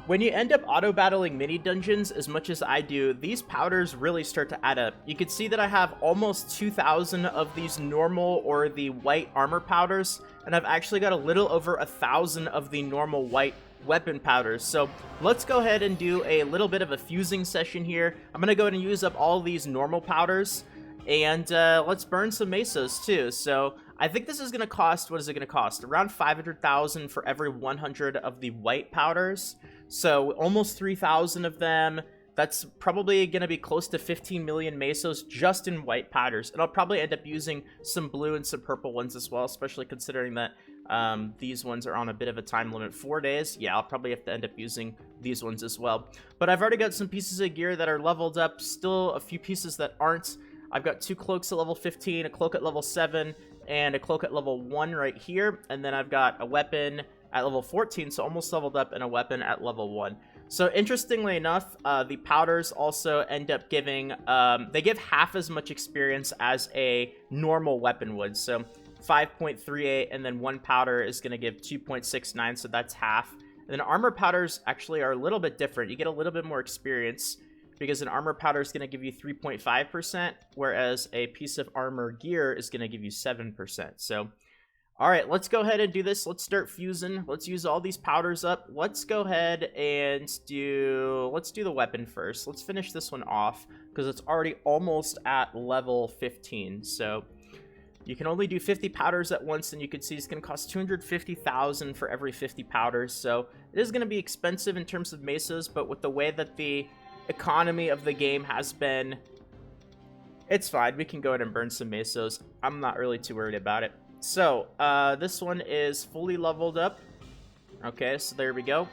When you end up auto-battling mini-dungeons as much as I do, these powders really start to add up. You can see that I have almost 2,000 of these normal or the white armor powders, and I've actually got a little over 1,000 of the normal white weapon powders. So let's go ahead and do a little bit of a fusing session here. I'm going to go ahead and use up all these normal powders, and let's burn some Mesos too. So I think this is going to cost, what is it going to cost? Around 500,000 for every 100 of the white powders. So almost 3,000 of them. That's probably going to be close to 15 million Mesos just in white powders. And I'll probably end up using some blue and some purple ones as well, especially considering that these ones are on a bit of a time limit, 4 days. Yeah, I'll probably have to end up using these ones as well. But I've already got some pieces of gear that are leveled up, still a few pieces that aren't. I've got 2 cloaks at level 15, a cloak at level 7, and a cloak at level 1 right here. And then I've got a weapon at level 14, so almost leveled up, and a weapon at level 1. So interestingly enough, the powders also end up giving, they give half as much experience as a normal weapon would. So 5.38, and then 1 powder is going to give 2.69, so that's half. And then armor powders actually are a little bit different. You get a little bit more experience, because an armor powder is going to give you 3.5%, whereas a piece of armor gear is going to give you 7%. So, all right, let's go ahead and do this. Let's start fusing. Let's use all these powders up. Let's go ahead and let's do the weapon first. Let's finish this one off, because it's already almost at level 15. So you can only do 50 powders at once, and you can see it's going to cost 250,000 for every 50 powders. So it is going to be expensive in terms of Mesos, but with the way that the economy of the game has been, it's fine. We can go ahead and burn some Mesos. I'm not really too worried about it. So this one is fully leveled up. Okay, so there we go.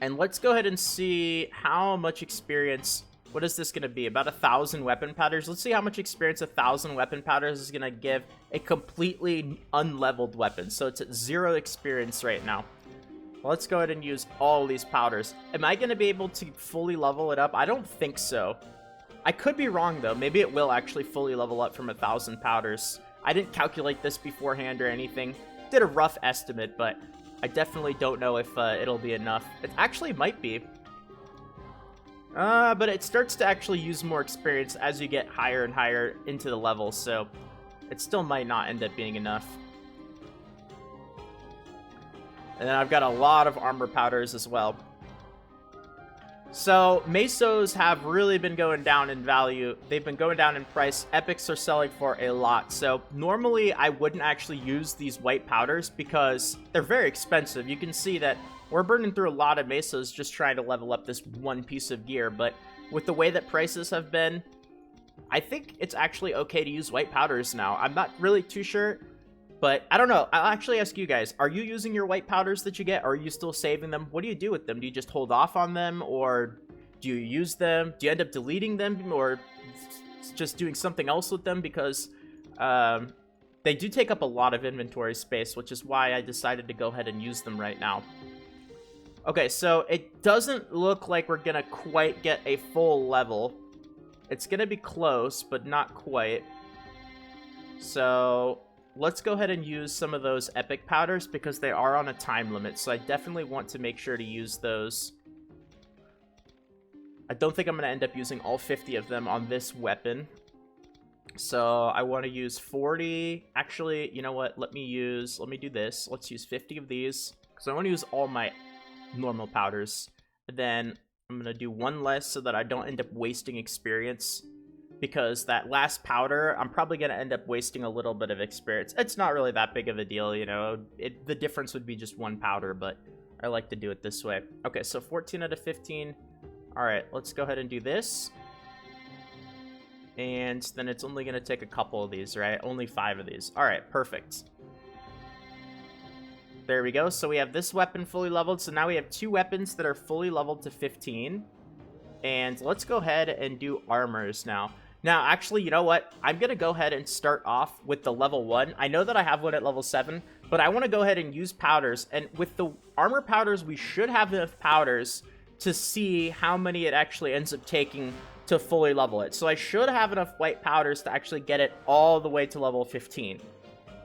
And let's go ahead and see how much experience. What is this going to be? About 1,000 weapon powders. Let's see how much experience 1,000 weapon powders is going to give a completely unleveled weapon. So it's at 0 experience right now. Let's go ahead and use all these powders. Am I going to be able to fully level it up? I don't think so. I could be wrong, though. Maybe it will actually fully level up from 1,000 powders. I didn't calculate this beforehand or anything. Did a rough estimate, but I definitely don't know if it'll be enough. It actually might be. But it starts to actually use more experience as you get higher and higher into the levels, so it still might not end up being enough. And then I've got a lot of armor powders as well. So Mesos have really been going down in value. They've been going down in price. Epics are selling for a lot. So normally I wouldn't actually use these white powders because they're very expensive. You can see that we're burning through a lot of Mesos just trying to level up this one piece of gear. But with the way that prices have been, I think it's actually okay to use white powders now. I'm not really too sure. But I don't know. I'll actually ask you guys, are you using your white powders that you get? Or are you still saving them? What do you do with them? Do you just hold off on them? Or do you use them? Do you end up deleting them? Or just doing something else with them? Because they do take up a lot of inventory space, which is why I decided to go ahead and use them right now. Okay, so it doesn't look like we're going to quite get a full level. It's going to be close, but not quite. So let's go ahead and use some of those epic powders because they are on a time limit. So I definitely want to make sure to use those. I don't think I'm going to end up using all 50 of them on this weapon. So I want to use 40. Actually, you know what? Let me do this. Let's use 50 of these because I want to use all my normal powders. And then I'm going to do one less so that I don't end up wasting experience. Because that last powder, I'm probably going to end up wasting a little bit of experience. It's not really that big of a deal, you know. The difference would be just one powder, but I like to do it this way. Okay, so 14 out of 15. All right, let's go ahead and do this. And then it's only going to take a couple of these, right? Only 5 of these. All right, perfect. There we go. So we have this weapon fully leveled. So now we have 2 weapons that are fully leveled to 15. And let's go ahead and do armors now. Now, actually, you know what? I'm going to go ahead and start off with the level 1. I know that I have one at level 7, but I want to go ahead and use powders. And with the armor powders, we should have enough powders to see how many it actually ends up taking to fully level it. So I should have enough white powders to actually get it all the way to level 15.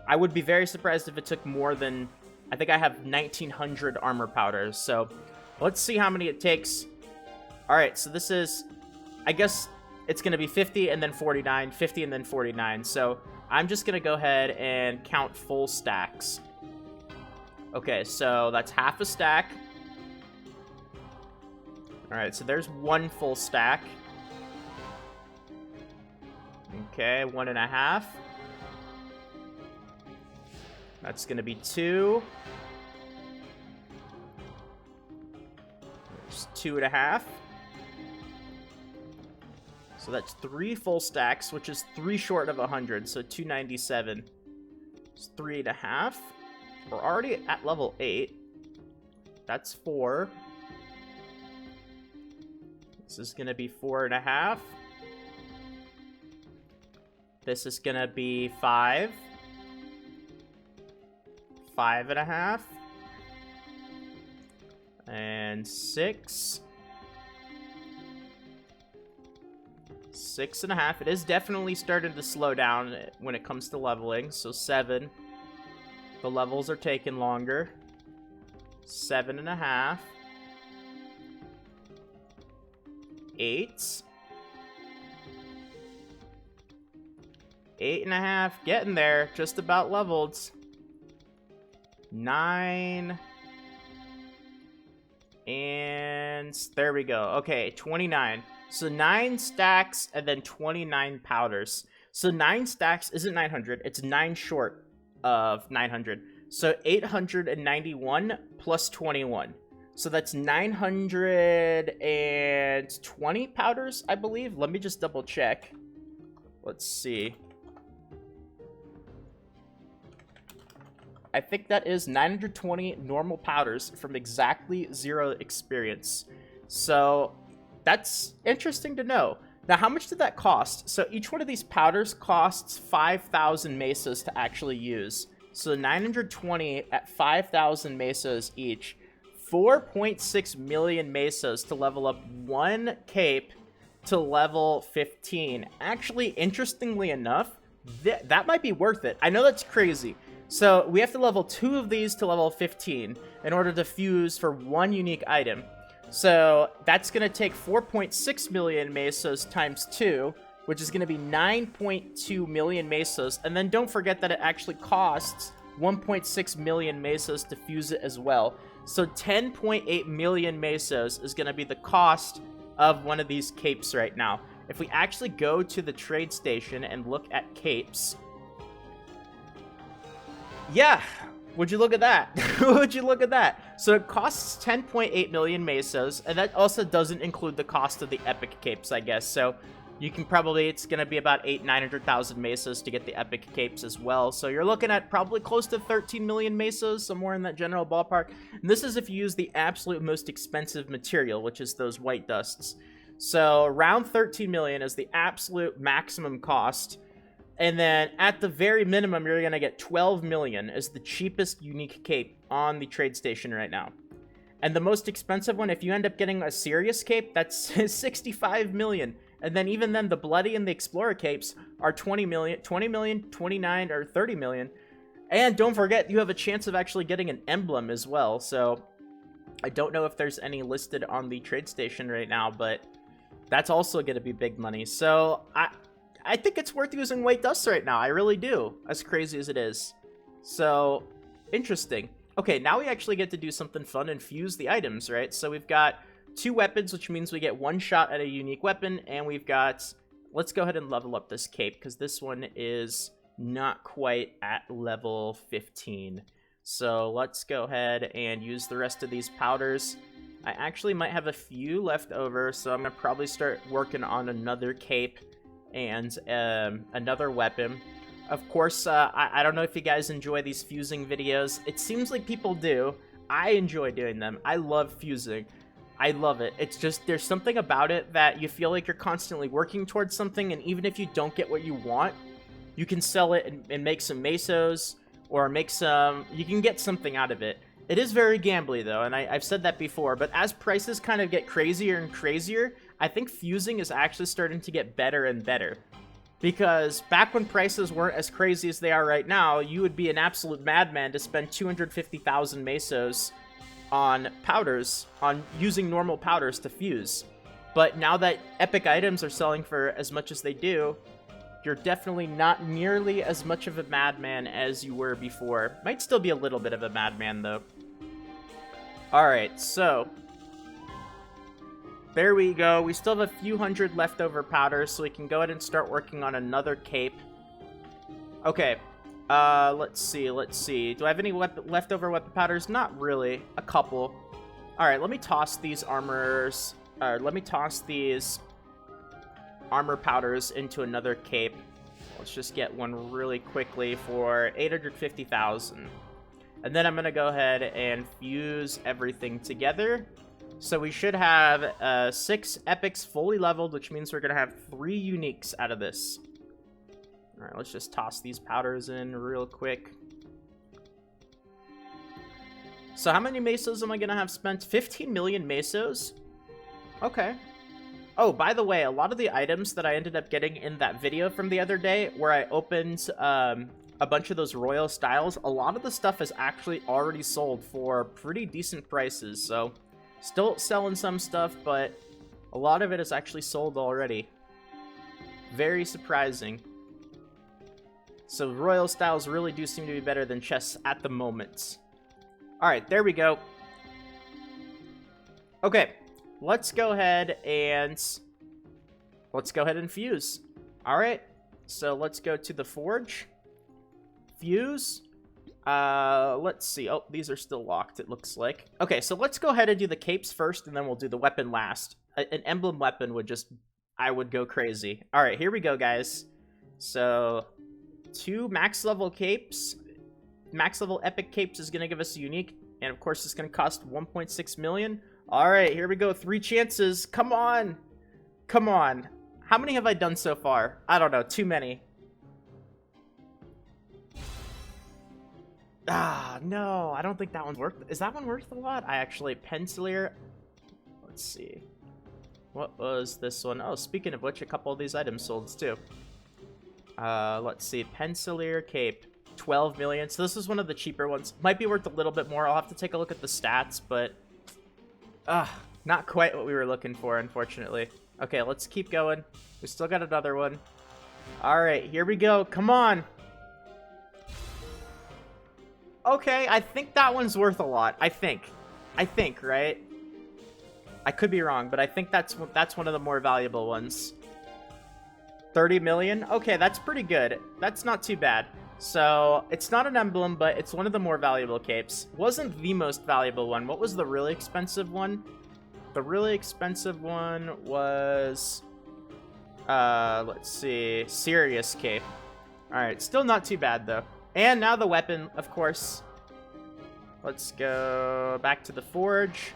I would be very surprised if it took more than... I think I have 1,900 armor powders. So Let's see how many it takes. All right, so this is, I guess it's going to be 50 and then 49, 50 and then 49. So I'm just going to go ahead and count full stacks. Okay, so that's half a stack. All right, so there's one full stack. Okay, 1.5. That's going to be 2. There's 2.5. So that's 3 full stacks, which is 3 short of 100, so 297. It's 3.5. We're already at level 8. That's 4. This is going to be 4.5. This is going to be 5. 5.5. And 6. 6.5. It is definitely starting to slow down when it comes to leveling. So 7. The levels are taking longer. 7.5. 8. 8.5. Getting there. Just about leveled. 9. And there we go. Okay, 29. So 9 stacks and then 29 powders. So 9 stacks isn't 900. It's 9 short of 900. So 891 plus 21. So that's 920 powders, I believe. Let me just double check. Let's see. I think that is 920 normal powders from exactly 0 experience. So that's interesting to know. Now, how much did that cost? So each one of these powders costs 5,000 Mesos to actually use. So 920 at 5,000 Mesos each. 4.6 million Mesos to level up 1 cape to level 15. Actually, interestingly enough, that might be worth it. I know that's crazy. So we have to level 2 of these to level 15 in order to fuse for 1 unique item. So that's going to take 4.6 million Mesos times 2, which is going to be 9.2 million Mesos. And then don't forget that it actually costs 1.6 million Mesos to fuse it as well. So 10.8 million Mesos is going to be the cost of one of these capes right now. If we actually go to the trade station and look at capes... Yeah, would you look at that? Would you look at that? So it costs 10.8 million Mesos, and that also doesn't include the cost of the epic capes, I guess. So you can probably, it's going to be about 900,000 Mesos to get the epic capes as well. So you're looking at probably close to 13 million Mesos, somewhere in that general ballpark. And this is if you use the absolute most expensive material, which is those white dusts. So around 13 million is the absolute maximum cost. And then at the very minimum, you're going to get 12 million as the cheapest unique cape on the trade station right now. And the most expensive one, if you end up getting a serious cape, that's 65 million. And then even then, the Bloody and the Explorer capes are 20 million, 29, or 30 million. And don't forget, you have a chance of actually getting an emblem as well. So I don't know if there's any listed on the trade station right now, but that's also going to be big money. So I think it's worth using white dust right now. I really do, as crazy as it is. So, interesting. Okay, now we actually get to do something fun and fuse the items, right? So we've got 2 weapons, which means we get 1 shot at a unique weapon, and we've got... Let's go ahead and level up this cape, because this one is not quite at level 15. So let's go ahead and use the rest of these powders. I actually might have a few left over, so I'm going to probably start working on another cape and another weapon. Of course, I don't know if you guys enjoy these fusing videos. It seems like people do. I enjoy doing them. I love fusing. I love it. It's just, there's something about it that you feel like you're constantly working towards something, and even if you don't get what you want, you can sell it and make some Mesos, or make some... You can get something out of it. It is very gambly, though, and I've said that before, but as prices kind of get crazier and crazier, I think fusing is actually starting to get better and better. Because back when prices weren't as crazy as they are right now, you would be an absolute madman to spend 250,000 Mesos on powders, on using normal powders to fuse. But now that epic items are selling for as much as they do, you're definitely not nearly as much of a madman as you were before. Might still be a little bit of a madman, though. Alright, so there we go. We still have a few hundred leftover powders, so we can go ahead and start working on another cape. Okay, let's see. Do I have any leftover weapon powders? Not really. A couple. Alright, let me toss these armors. Let me toss these armor powders into another cape. Let's just get one really quickly for 850,000. And then I'm going to go ahead and fuse everything together. So we should have 6 epics fully leveled, which means we're going to have 3 uniques out of this. Alright, let's just toss these powders in real quick. So how many Mesos am I going to have spent? 15 million Mesos? Okay. Oh, by the way, a lot of the items that I ended up getting in that video from the other day, where I opened a bunch of those royal styles, a lot of the stuff is actually already sold for pretty decent prices. So, still selling some stuff, but a lot of it is actually sold already. Very surprising. So, royal styles really do seem to be better than chests at the moment. Alright, there we go. Okay. Let's go ahead and fuse. All right, so let's go to the forge. Fuse. Let's see. Oh, these are still locked, it looks like. Okay, so let's go ahead and do the capes first, and then we'll do the weapon last. An emblem weapon would just, I would go crazy. All right, here we go, guys. So 2 max level capes. Max level epic capes is gonna give us a unique, and of course it's gonna cost 1.6 million. Alright, here we go. 3 chances. Come on. Come on. How many have I done so far? I don't know. Too many. Ah, no. I don't think that one's worth... Is that one worth a lot? I actually... Pencilier... Let's see. What was this one? Oh, speaking of which, a couple of these items sold too. Let's see. Pencilier cape. 12 million. So this is one of the cheaper ones. Might be worth a little bit more. I'll have to take a look at the stats, but... not quite what we were looking for, unfortunately. Okay, let's keep going. We still got another one. Alright, here we go. Come on. Okay, I think that one's worth a lot. I think, right? I could be wrong, but I think that's one of the more valuable ones. 30 million? Okay, that's pretty good. That's not too bad. So, it's not an emblem, but it's one of the more valuable capes. Wasn't the most valuable one. What was the really expensive one? The really expensive one was... let's see. Serious cape. Alright, still not too bad, though. And now the weapon, of course. Let's go back to the forge.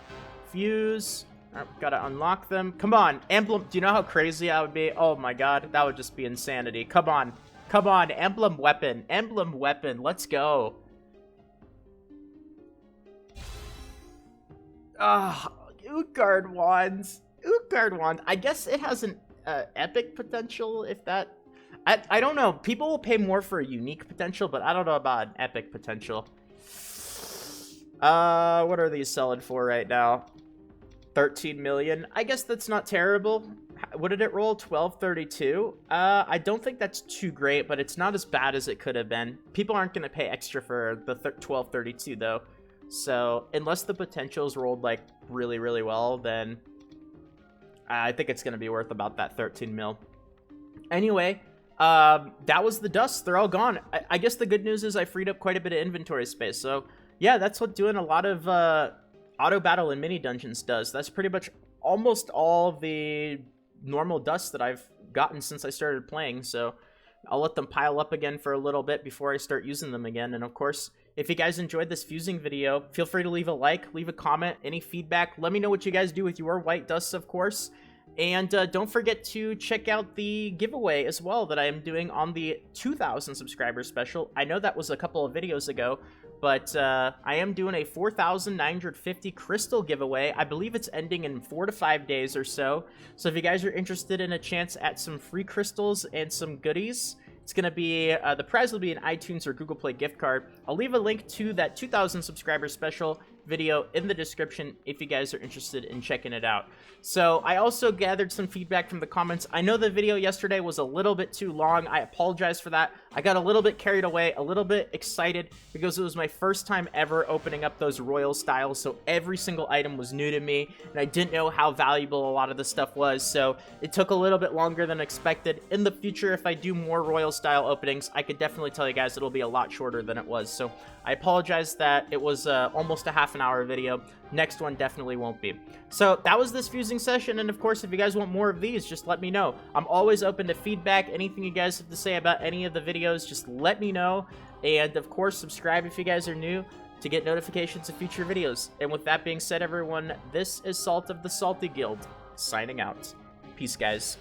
Fuse. Alright, gotta unlock them. Come on, emblem. Do you know how crazy that would be? Oh my god, that would just be insanity. Come on. Come on, emblem weapon. Emblem weapon. Let's go. Ah, Utgard wands. Utgard wand. I guess it has an epic potential, if that... I don't know. People will pay more for a unique potential, but I don't know about an epic potential. What are these selling for right now? 13 million. I guess that's not terrible. What did it roll? 1232? I don't think that's too great, but it's not as bad as it could have been. People aren't going to pay extra for the 1232, though. So, unless the potentials rolled, like, really, really well, then I think it's going to be worth about that 13 mil. Anyway, that was the dust. They're all gone. I guess the good news is I freed up quite a bit of inventory space. So, yeah, that's what doing a lot of auto battle and mini dungeons does. That's pretty much almost all the normal dust that I've gotten since I started playing, so I'll let them pile up again for a little bit before I start using them again. And of course, if you guys enjoyed this fusing video, feel free to leave a like, leave a comment, any feedback. Let me know what you guys do with your white dusts, of course. And don't forget to check out the giveaway as well that I am doing on the 2,000 subscriber special. I know that was a couple of videos ago, but I am doing a 4,950 crystal giveaway. I believe it's ending in 4 to 5 days or so. So if you guys are interested in a chance at some free crystals and some goodies, it's going to be, the prize will be an iTunes or Google Play gift card. I'll leave a link to that 2,000 subscriber special video in the description if you guys are interested in checking it out. So I also gathered some feedback from the comments. I know the video yesterday was a little bit too long. I apologize for that. I got a little bit carried away, a little bit excited because it was my first time ever opening up those royal styles, so every single item was new to me and I didn't know how valuable a lot of the stuff was, so it took a little bit longer than expected. In the future, if I do more royal style openings, I could definitely tell you guys it'll be a lot shorter than it was. So I apologize that it was almost a half an hour video. Next one definitely won't be. So that was this fusing session, and of course, if you guys want more of these, just let me know. I'm always open to feedback. Anything you guys have to say about any of the videos, just let me know. And of course, subscribe if you guys are new to get notifications of future videos. And with that being said, everyone, this is Salt of the Salty Guild, signing out. Peace, guys.